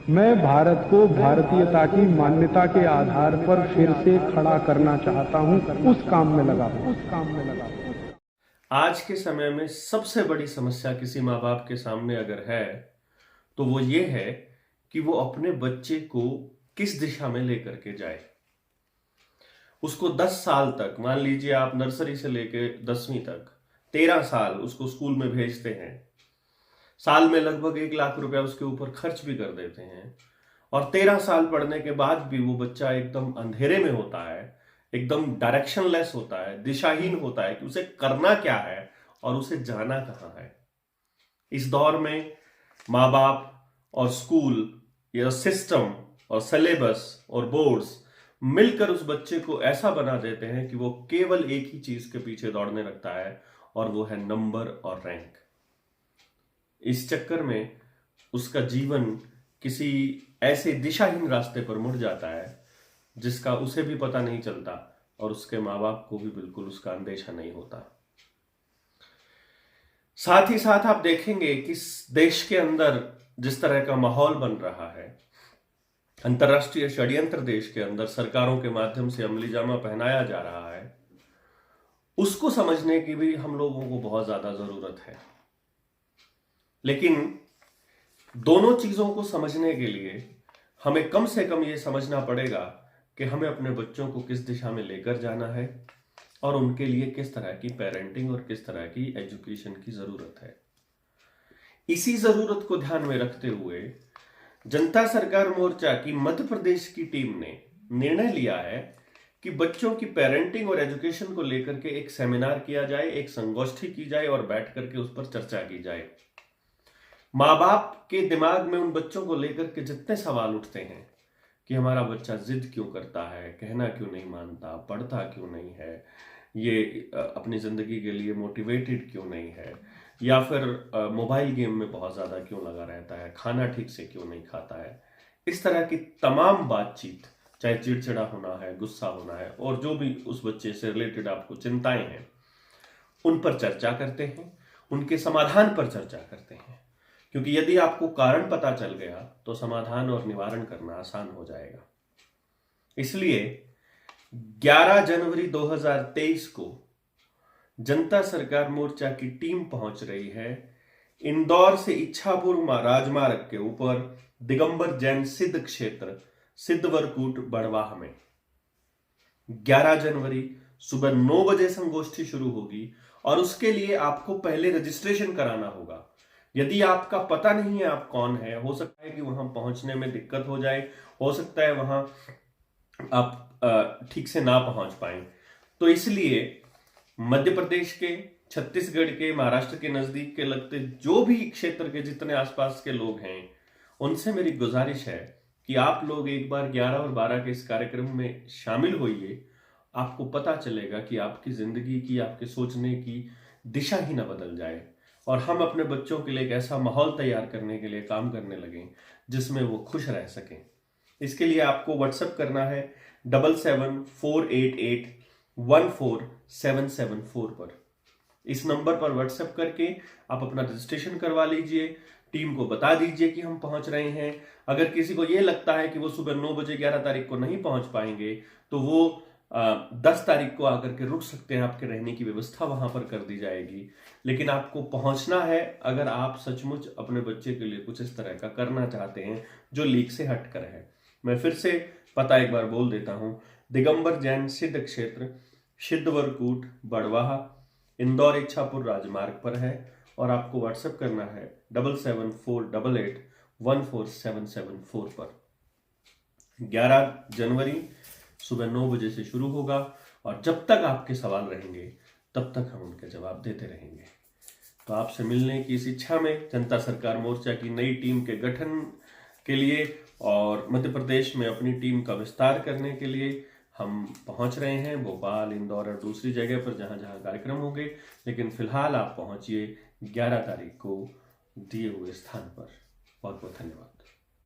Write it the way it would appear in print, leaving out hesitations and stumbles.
मैं भारत को भारतीयता की मान्यता के आधार पर फिर से खड़ा करना चाहता हूं, उस काम में लगा हूं। आज के समय में सबसे बड़ी समस्या किसी माँ बाप के सामने अगर है तो वो ये है कि वो अपने बच्चे को किस दिशा में लेकर के जाए। उसको 10 साल तक, मान लीजिए आप नर्सरी से लेके 10वीं तक 13 साल उसको स्कूल में भेजते हैं। साल में लगभग 1 लाख रुपया उसके ऊपर खर्च भी कर देते हैं और 13 साल पढ़ने के बाद भी वो बच्चा एकदम अंधेरे में होता है, एकदम डायरेक्शनलेस होता है, दिशाहीन होता है कि उसे करना क्या है और उसे जाना कहाँ है। इस दौर में माँ बाप और स्कूल या सिस्टम और सिलेबस और बोर्ड्स मिलकर उस बच्चे को ऐसा बना देते हैं कि वो केवल एक ही चीज के पीछे दौड़ने लगता है और वो है नंबर और रैंक। इस चक्कर में उसका जीवन किसी ऐसे दिशाहीन रास्ते पर मुड़ जाता है जिसका उसे भी पता नहीं चलता और उसके माँ बाप को भी बिल्कुल उसका अंदेशा नहीं होता। साथ ही साथ आप देखेंगे कि देश के अंदर जिस तरह का माहौल बन रहा है, अंतर्राष्ट्रीय षड्यंत्र देश के अंदर सरकारों के माध्यम से अमली जामा पहनाया जा रहा है, उसको समझने की भी हम लोगों को बहुत ज्यादा जरूरत है। लेकिन दोनों चीजों को समझने के लिए हमें कम से कम ये समझना पड़ेगा कि हमें अपने बच्चों को किस दिशा में लेकर जाना है और उनके लिए किस तरह की पेरेंटिंग और किस तरह की एजुकेशन की जरूरत है। इसी जरूरत को ध्यान में रखते हुए जनता सरकार मोर्चा की मध्य प्रदेश की टीम ने निर्णय लिया है कि बच्चों की पेरेंटिंग और एजुकेशन को लेकर के एक सेमिनार किया जाए, एक संगोष्ठी की जाए और बैठ करके उस पर चर्चा की जाए। माँ बाप के दिमाग में उन बच्चों को लेकर के जितने सवाल उठते हैं कि हमारा बच्चा जिद क्यों करता है, कहना क्यों नहीं मानता, पढ़ता क्यों नहीं है, ये अपनी जिंदगी के लिए मोटिवेटेड क्यों नहीं है, या फिर मोबाइल गेम में बहुत ज्यादा क्यों लगा रहता है, खाना ठीक से क्यों नहीं खाता है, इस तरह की तमाम बातचीत, चाहे चिड़चिड़ा होना है, गुस्सा होना है और जो भी उस बच्चे से रिलेटेड आपको चिंताएं हैं, उन पर चर्चा करते हैं, उनके समाधान पर चर्चा करते हैं। क्योंकि यदि आपको कारण पता चल गया तो समाधान और निवारण करना आसान हो जाएगा। इसलिए 11 जनवरी 2023 को जनता सरकार मोर्चा की टीम पहुंच रही है इंदौर से इच्छापुर राजमार्ग के ऊपर दिगंबर जैन सिद्ध क्षेत्र सिद्धवरकूट बड़वाह में 11 जनवरी सुबह 9 बजे संगोष्ठी शुरू होगी और उसके लिए आपको पहले रजिस्ट्रेशन कराना होगा। यदि आपका पता नहीं है आप कौन है, हो सकता है कि वहां पहुंचने में दिक्कत हो जाए, हो सकता है वहां आप ठीक से ना पहुंच पाए, तो इसलिए मध्य प्रदेश के, छत्तीसगढ़ के, महाराष्ट्र के नजदीक के लगते जो भी क्षेत्र के जितने आसपास के लोग हैं, उनसे मेरी गुजारिश है कि आप लोग एक बार 11 और 12 के इस कार्यक्रम में शामिल होइए। आपको पता चलेगा कि आपकी जिंदगी की, आपके सोचने की दिशा ही ना बदल जाए और हम अपने बच्चों के लिए एक ऐसा माहौल तैयार करने के लिए काम करने लगें जिसमें वो खुश रह सकें। इसके लिए आपको व्हाट्सएप करना है 7748814774 पर। इस नंबर पर व्हाट्सएप करके आप अपना रजिस्ट्रेशन करवा लीजिए, टीम को बता दीजिए कि हम पहुंच रहे हैं। अगर किसी को यह लगता है कि वो सुबह 9 बजे 11 तारीख को नहीं पहुंच पाएंगे तो वो 10 तारीख को आकर के रुक सकते हैं, आपके रहने की व्यवस्था वहां पर कर दी जाएगी। लेकिन आपको पहुंचना है अगर आप सचमुच अपने बच्चे के लिए कुछ इस तरह का करना चाहते हैं जो लीक से हटकर है। मैं फिर से पता एक बार बोल देता हूं, दिगंबर जैन सिद्ध क्षेत्र सिद्धवरकूट बड़वाह इंदौर इच्छापुर राजमार्ग पर है और आपको व्हाट्सएप करना है 7748814774 पर। 11 जनवरी सुबह 9 बजे से शुरू होगा और जब तक आपके सवाल रहेंगे तब तक हम उनके जवाब देते रहेंगे। तो आपसे मिलने की इस इच्छा में जनता सरकार मोर्चा की नई टीम के गठन के लिए और मध्य प्रदेश में अपनी टीम का विस्तार करने के लिए हम पहुंच रहे हैं भोपाल, इंदौर और दूसरी जगह पर जहां जहां कार्यक्रम होंगे। लेकिन फिलहाल आप पहुंचिए 11 तारीख को दिए हुए स्थान पर। बहुत बहुत धन्यवाद।